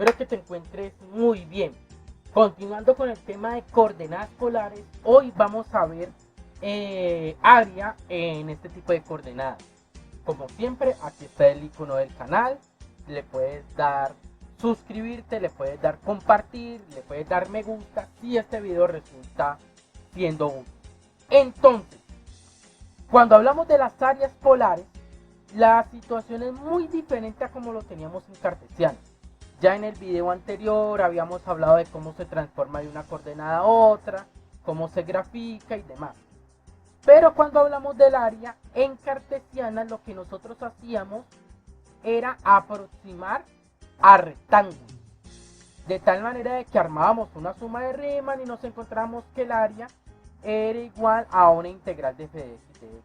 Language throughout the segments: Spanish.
Espero que te encuentres muy bien. Continuando con el tema de coordenadas polares, hoy vamos a ver área en este tipo de coordenadas. Como siempre, aquí está el icono del canal. Le puedes dar suscribirte, le puedes dar compartir, le puedes dar me gusta si este video resulta siendo útil. Entonces, cuando hablamos de las áreas polares, la situación es muy diferente a como lo teníamos en cartesiano. Ya en el video anterior habíamos hablado de cómo se transforma de una coordenada a otra, cómo se grafica y demás. Pero cuando hablamos del área en cartesiana, lo que nosotros hacíamos era aproximar a rectángulos. De tal manera de que armábamos una suma de Riemann y nos encontramos que el área era igual a una integral de f de x de x.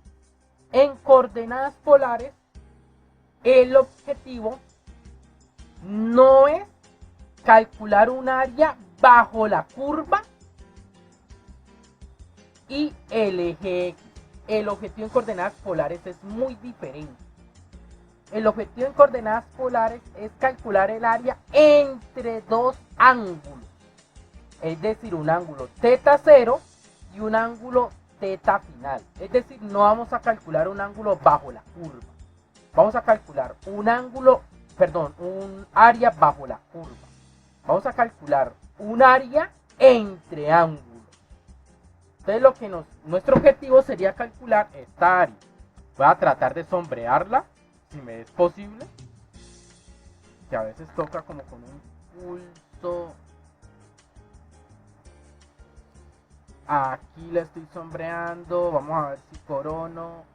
En coordenadas polares, el objetivo no es calcular un área bajo la curva y el eje X. El objetivo en coordenadas polares es muy diferente. El objetivo en coordenadas polares es calcular el área entre dos ángulos. Es decir, un ángulo θ0 y un ángulo θ final. Es decir, no vamos a calcular un ángulo bajo la curva. Vamos a calcular un área bajo la curva. Vamos a calcular un área entre ángulos. Entonces nuestro objetivo sería calcular esta área. Voy a tratar de sombrearla, si me es posible. Que a veces toca como con un pulso. Aquí la estoy sombreando. Vamos a ver si corono.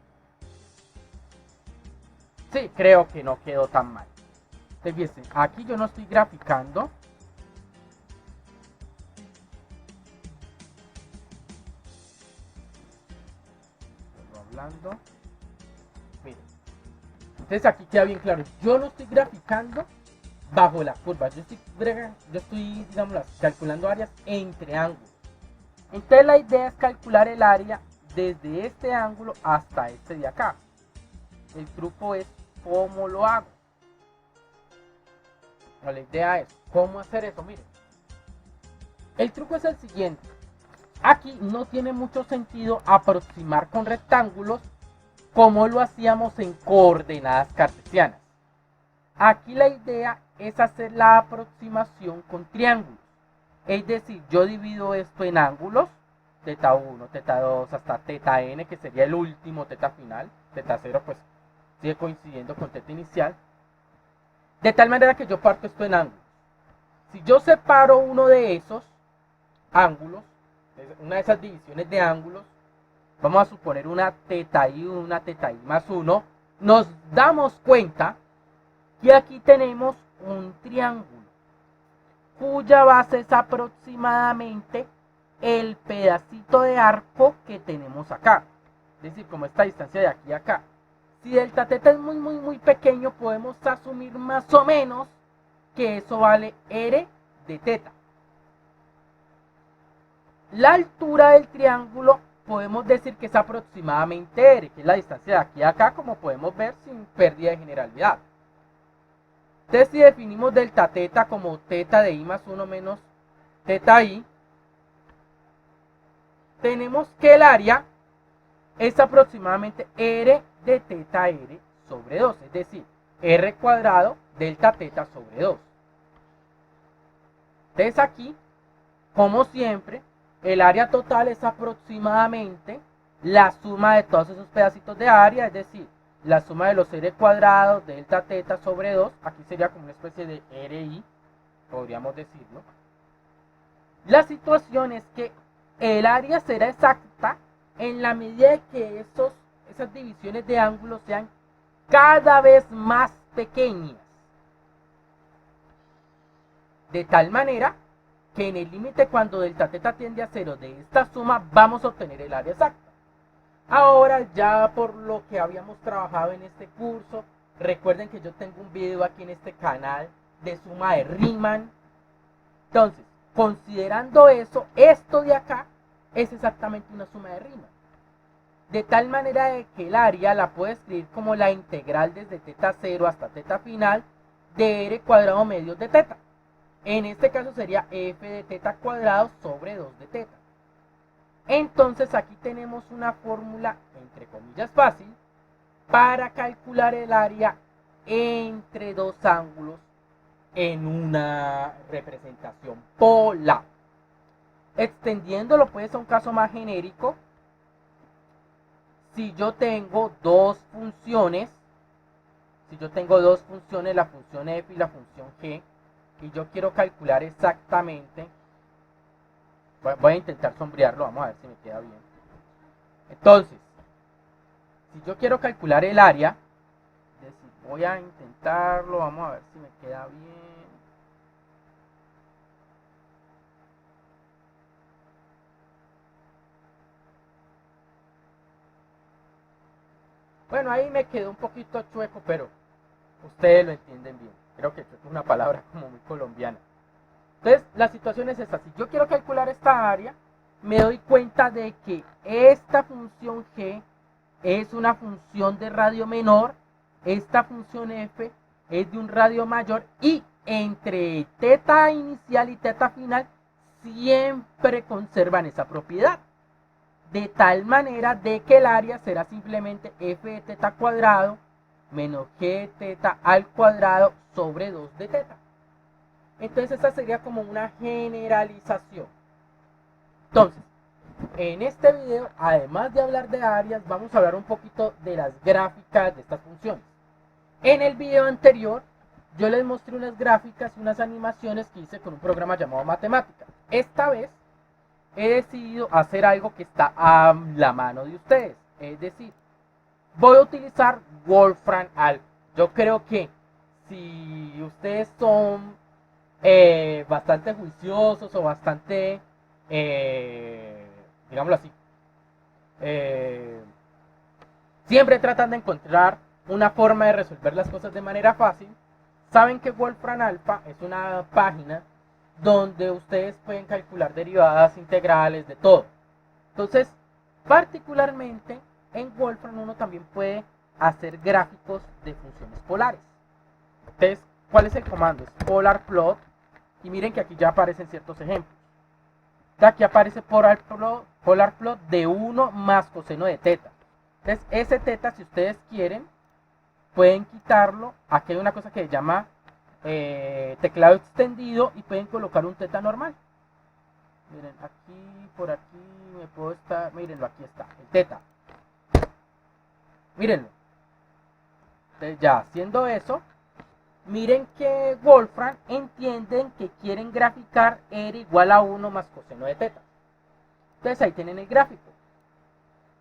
Sí, creo que no quedó tan mal. Fíjense, aquí yo no estoy graficando. Estoy hablando. Miren. Entonces aquí queda bien claro. Yo no estoy graficando bajo la curva. Yo estoy digamos, calculando áreas entre ángulos. Entonces la idea es calcular el área desde este ángulo hasta este de acá. El truco es cómo lo hago. La idea es cómo hacer eso. Miren, el truco es el siguiente. Aquí no tiene mucho sentido aproximar con rectángulos como lo hacíamos en coordenadas cartesianas. Aquí la idea es hacer la aproximación con triángulos. Es decir, yo divido esto en ángulos, θ1, θ2 hasta θn, que sería el último θ final. θ0 pues sigue coincidiendo con θ inicial. De tal manera que yo parto esto en ángulos. Si yo separo uno de esos ángulos, una de esas divisiones de ángulos, vamos a suponer una θi, una θi más 1, nos damos cuenta que aquí tenemos un triángulo, cuya base es aproximadamente el pedacito de arco que tenemos acá. Es decir, como esta distancia de aquí a acá. Si delta θ es muy pequeño, podemos asumir más o menos que eso vale r de θ. La altura del triángulo podemos decir que es aproximadamente r, que es la distancia de aquí a acá, como podemos ver sin pérdida de generalidad. Entonces si definimos delta θ como θ de i más 1 menos θi, tenemos que el área es aproximadamente r de θr sobre 2, es decir, r cuadrado delta θ sobre 2. Entonces aquí, como siempre, el área total es aproximadamente la suma de todos esos pedacitos de área, es decir, la suma de los r cuadrados delta θ sobre 2, aquí sería como una especie de ri, podríamos decirlo. La situación es que el área será exacta en la medida de que esas divisiones de ángulos sean cada vez más pequeñas. De tal manera que en el límite cuando delta θ tiende a 0 de esta suma vamos a obtener el área exacta. Ahora ya por lo que habíamos trabajado en este curso, recuerden que yo tengo un video aquí en este canal de suma de Riemann. Entonces, considerando eso, esto de acá es exactamente una suma de Riemann. De tal manera de que el área la puedo escribir como la integral desde θ0 hasta θ final de r cuadrado medios de θ. En este caso sería f de teta cuadrado sobre 2 de teta. Entonces aquí tenemos una fórmula, entre comillas, fácil para calcular el área entre dos ángulos en una representación polar. Extendiéndolo pues a un caso más genérico, si yo tengo dos funciones, la función f y la función g, y yo quiero calcular exactamente, voy a intentar sombrearlo, vamos a ver si me queda bien. Entonces, si yo quiero calcular el área, es decir, voy a intentarlo, vamos a ver si me queda bien. Bueno, ahí me quedó un poquito chueco, pero ustedes lo entienden bien. Creo que chueco es una palabra como muy colombiana. Entonces, la situación es esta. Si yo quiero calcular esta área, me doy cuenta de que esta función g es una función de radio menor, esta función f es de un radio mayor, y entre teta inicial y teta final siempre conservan esa propiedad. De tal manera de que el área será simplemente f de teta cuadrado menos g de teta al cuadrado sobre 2 de teta. Entonces esta sería como una generalización. Entonces, en este video, además de hablar de áreas, vamos a hablar un poquito de las gráficas de estas funciones. En el video anterior, yo les mostré unas gráficas y unas animaciones que hice con un programa llamado Matemática. Esta vez he decidido hacer algo que está a la mano de ustedes. Es decir, voy a utilizar Wolfram Alpha. Yo creo que si ustedes son bastante juiciosos o bastante, digámoslo así, eh, siempre tratan de encontrar una forma de resolver las cosas de manera fácil, saben que Wolfram Alpha es una página donde ustedes pueden calcular derivadas, integrales, de todo. Entonces, particularmente en Wolfram uno también puede hacer gráficos de funciones polares. Entonces, ¿cuál es el comando? Es polar plot, y miren que aquí ya aparecen ciertos ejemplos. Aquí aparece polar plot de 1 más coseno de teta. Entonces, ese teta, si ustedes quieren, pueden quitarlo. Aquí hay una cosa que se llama teclado extendido, y pueden colocar un teta normal. Miren, aquí, por aquí, me puedo estar, mírenlo, aquí está, el teta. Mírenlo. Entonces, ya haciendo eso, miren que Wolfram entienden que quieren graficar R igual a 1 más coseno de teta. Entonces ahí tienen el gráfico.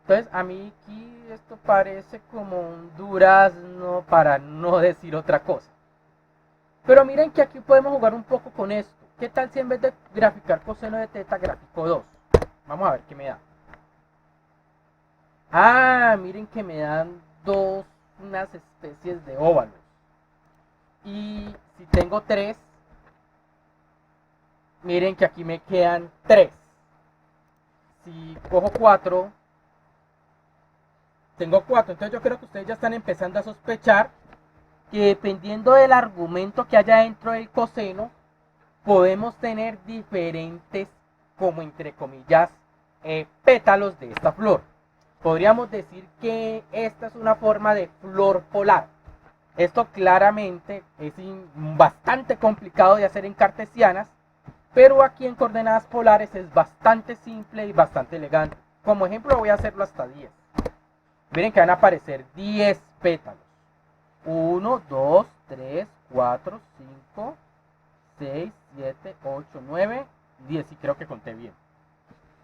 Entonces a mí aquí esto parece como un durazno, para no decir otra cosa. Pero miren que aquí podemos jugar un poco con esto. ¿Qué tal si en vez de graficar coseno de teta, grafico 2? Vamos a ver qué me da. Ah, miren que me dan unas especies de óvalos. Y si tengo 3, miren que aquí me quedan 3. Si cojo 4, tengo 4. Entonces yo creo que ustedes ya están empezando a sospechar que dependiendo del argumento que haya dentro del coseno, podemos tener diferentes, como entre comillas, pétalos de esta flor. Podríamos decir que esta es una forma de flor polar. Esto claramente es bastante complicado de hacer en cartesianas, pero aquí en coordenadas polares es bastante simple y bastante elegante. Como ejemplo voy a hacerlo hasta 10. Miren que van a aparecer 10 pétalos. 1, 2, 3, 4, 5, 6, 7, 8, 9, 10. Y creo que conté bien.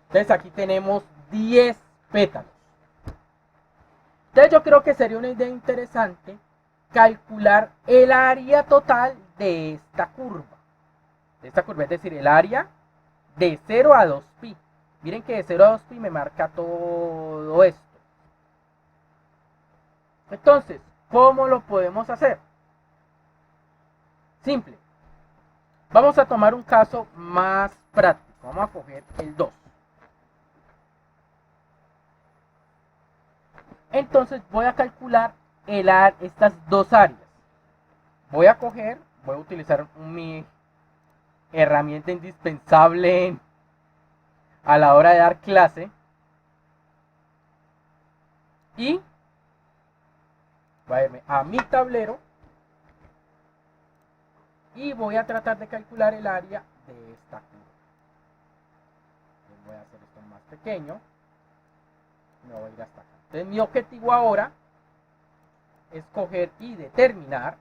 Entonces aquí tenemos 10 pétalos. Entonces yo creo que sería una idea interesante calcular el área total de esta curva. Es decir, el área de 0 a 2pi. Miren que de 0 a 2pi me marca todo esto. Entonces, ¿cómo lo podemos hacer? Simple. Vamos a tomar un caso más práctico. Vamos a coger el 2. Entonces voy a calcular estas dos áreas. Voy a utilizar herramienta indispensable a la hora de dar clase. Y voy a irme a mi tablero y voy a tratar de calcular el área de esta curva. Voy a hacer esto más pequeño. Me voy a ir hasta acá. Entonces mi objetivo ahora es coger y determinar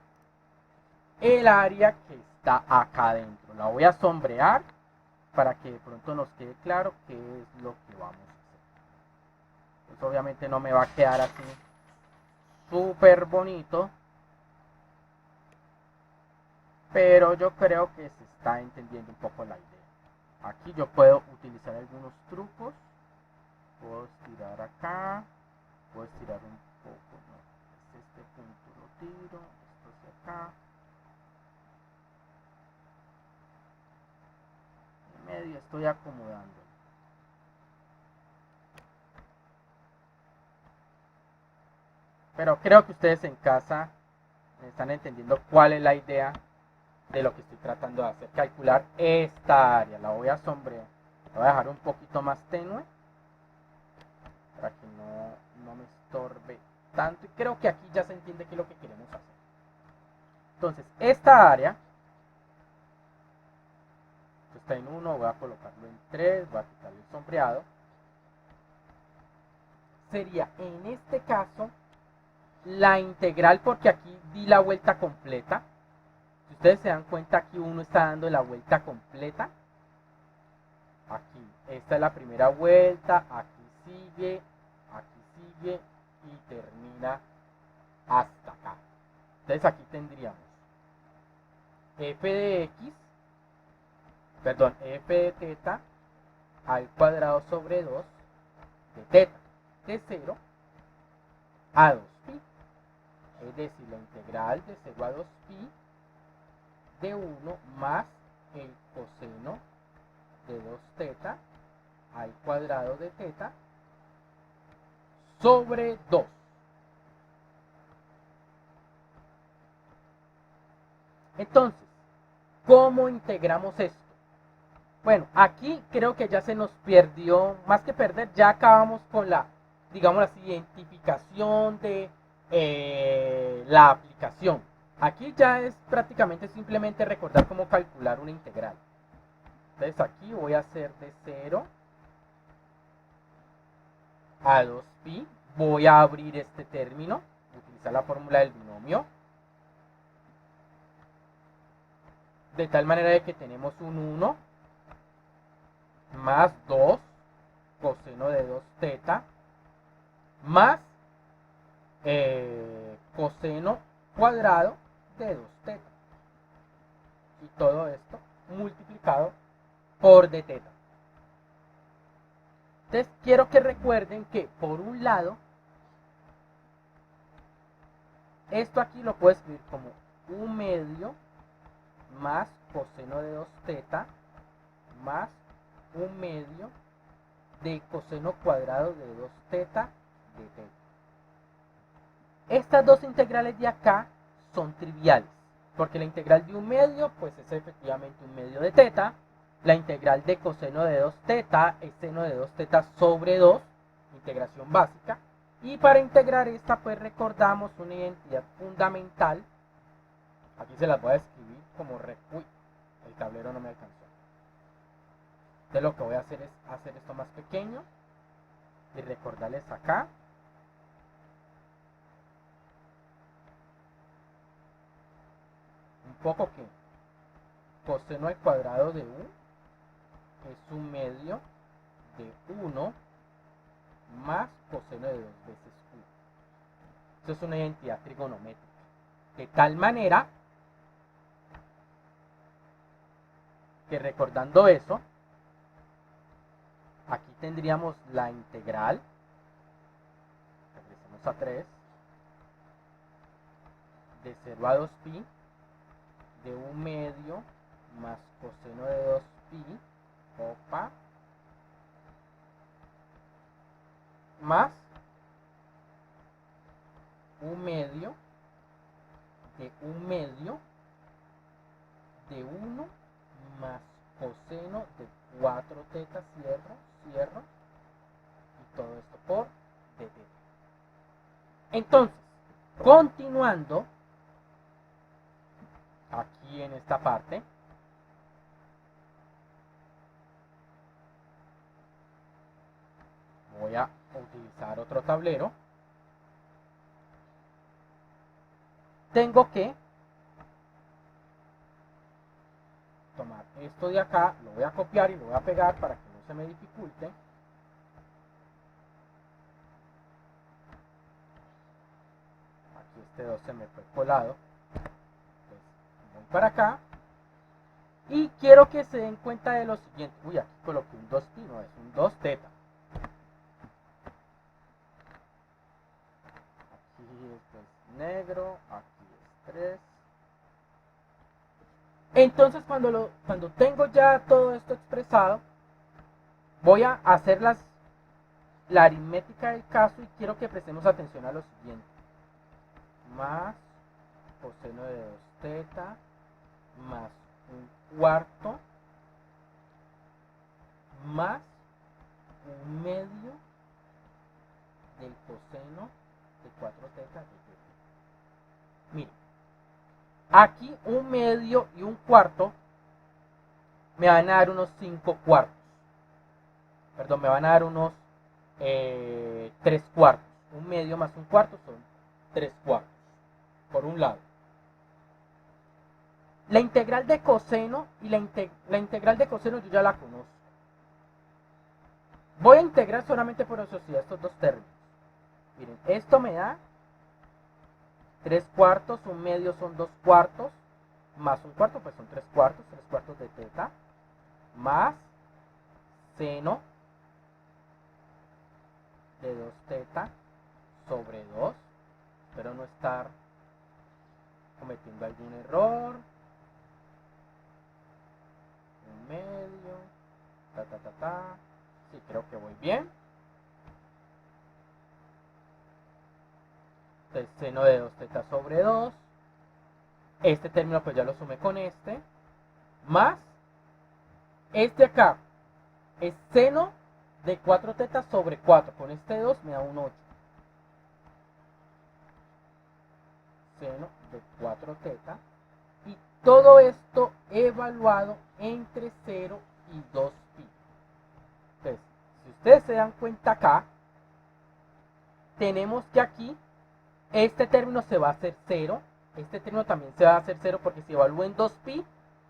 el área que está acá adentro. La voy a sombrear para que de pronto nos quede claro qué es lo que vamos a hacer. Pues obviamente no me va a quedar así súper bonito, pero yo creo que se está entendiendo un poco la idea. Aquí yo puedo utilizar algunos trucos. Puedo estirar acá, puedo estirar un poco, no, este punto lo tiro, esto hacia acá, en medio estoy acomodando. Pero creo que ustedes en casa están entendiendo cuál es la idea de lo que estoy tratando de hacer. Calcular esta área, la voy a sombrear, la voy a dejar un poquito más tenue para que no me estorbe tanto. Y creo que aquí ya se entiende qué es lo que queremos hacer. Entonces, esta área está en 1, voy a colocarlo en 3, voy a quitarle el sombreado. Sería en este caso la integral, porque aquí di la vuelta completa. Si ustedes se dan cuenta, aquí uno está dando la vuelta completa. Aquí, esta es la primera vuelta, aquí sigue y termina hasta acá. Entonces aquí tendríamos f de x, perdón, f de teta al cuadrado sobre 2 de teta de 0 a 2pi. Es decir, la integral de 0 a 2pi de 1 más el coseno de 2 teta al cuadrado de teta sobre 2. Entonces, ¿cómo integramos esto? Bueno, aquí creo que ya se nos perdió, más que perder, ya acabamos con la, digamos así, identificación de la aplicación. Aquí ya es prácticamente simplemente recordar cómo calcular una integral. Entonces aquí voy a hacer de 0 a 2pi. Voy a abrir este término, utilizar la fórmula del binomio. De tal manera de que tenemos un 1 más 2 coseno de 2 teta más coseno cuadrado de 2 teta. Y todo esto multiplicado por d teta. Entonces quiero que recuerden que por un lado, esto aquí lo puedo escribir como 1/2 más coseno de 2 teta más 1/2 de coseno cuadrado de 2 teta de teta. Estas dos integrales de acá son triviales, porque la integral de 1/2 pues es efectivamente 1/2 de teta. La integral de coseno de 2 teta es seno de 2 teta sobre 2, integración básica. Y para integrar esta pues recordamos una identidad fundamental. Aquí se las voy a escribir como uy, el tablero no me alcanzó. Entonces lo que voy a hacer es hacer esto más pequeño y recordarles acá. Un poco que coseno al cuadrado de u es 1/2 de 1 más coseno de 2 veces u. Esto es una identidad trigonométrica. De tal manera que recordando eso, aquí tendríamos la integral, regresamos a 3, de 0 a 2pi de 1/2 más coseno de 2pi, más 1/2 de 1/2 de 1 más coseno de 4 teta, cierro, y todo esto por d teta. Entonces, continuando, aquí en esta parte, voy a utilizar otro tablero. Tengo que tomar esto de acá, lo voy a copiar y lo voy a pegar para que no se me dificulte. Aquí este 2 se me fue colado. Entonces, voy para acá. Y quiero que se den cuenta de lo siguiente. Uy, aquí coloqué un 2pi, no, es un 2 teta. Aquí esto es negro, aquí es 3. Entonces cuando tengo ya todo esto expresado, voy a hacer la aritmética del caso y quiero que prestemos atención a lo siguiente. Más coseno de 2 teta más un cuarto más un medio del coseno de 4 teta de teta. Miren, aquí un medio y un cuarto me van a dar unos 5 cuartos. Perdón, me van a dar unos 3 cuartos. Un medio más un cuarto son 3 cuartos. Por un lado. La integral de coseno y la integral de coseno yo ya la conozco. Voy a integrar solamente por ociosidad estos dos términos. Miren, esto me da 3 cuartos, un medio son 2 cuartos, más un cuarto, pues son 3 cuartos de teta, más seno de 2 teta sobre 2. Espero no estar cometiendo algún error. Un medio, sí, creo que voy bien. Entonces, seno de 2 teta sobre 2. Este término pues ya lo sumé con este. Más este acá es seno de 4 teta sobre 4. Con este 2 me da un 8. Seno de 4 teta. Y todo esto evaluado entre 0 y 2pi. Entonces, si ustedes se dan cuenta acá, tenemos que aquí este término se va a hacer 0. Este término también se va a hacer 0 porque si evalúo en 2pi,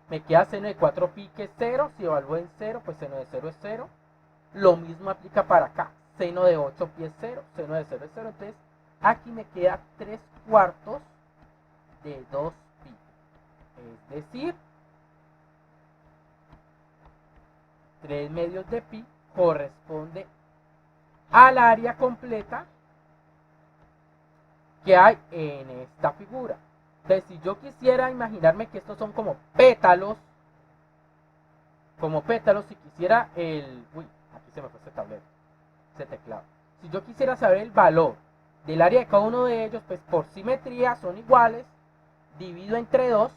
me queda seno de 4pi que es 0. Si evalúo en 0, pues seno de 0 es 0. Lo mismo aplica para acá. Seno de 8pi es 0. Seno de 0 es 0. Entonces, aquí me queda 3 cuartos de 2pi. Es decir, 3 medios de pi corresponde al área completa que hay en esta figura. Entonces, si yo quisiera imaginarme que estos son como pétalos, si quisiera uy, aquí se me fue ese tablero, ese teclado. Si yo quisiera saber el valor del área de cada uno de ellos, pues por simetría son iguales, divido entre 2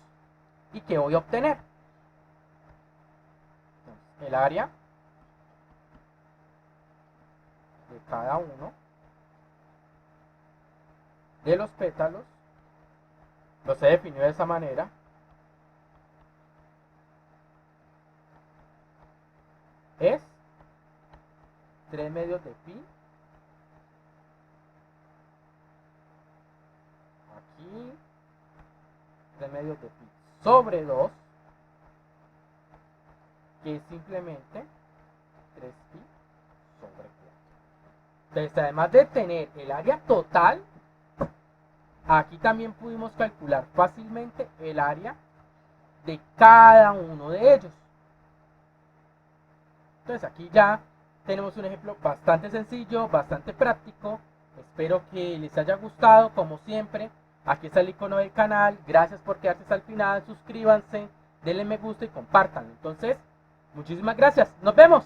y ¿qué voy a obtener? Entonces, el área de cada uno de los pétalos los he definido de esa manera. Es 3 medios de pi. Aquí 3 medios de pi sobre 2, que es simplemente 3pi sobre 4. Entonces, además de tener el área total, aquí también pudimos calcular fácilmente el área de cada uno de ellos. Entonces aquí ya tenemos un ejemplo bastante sencillo, bastante práctico. Espero que les haya gustado, como siempre. Aquí está el icono del canal. Gracias por quedarse hasta el final. Suscríbanse, denle me gusta y compártanlo. Entonces, muchísimas gracias. Nos vemos.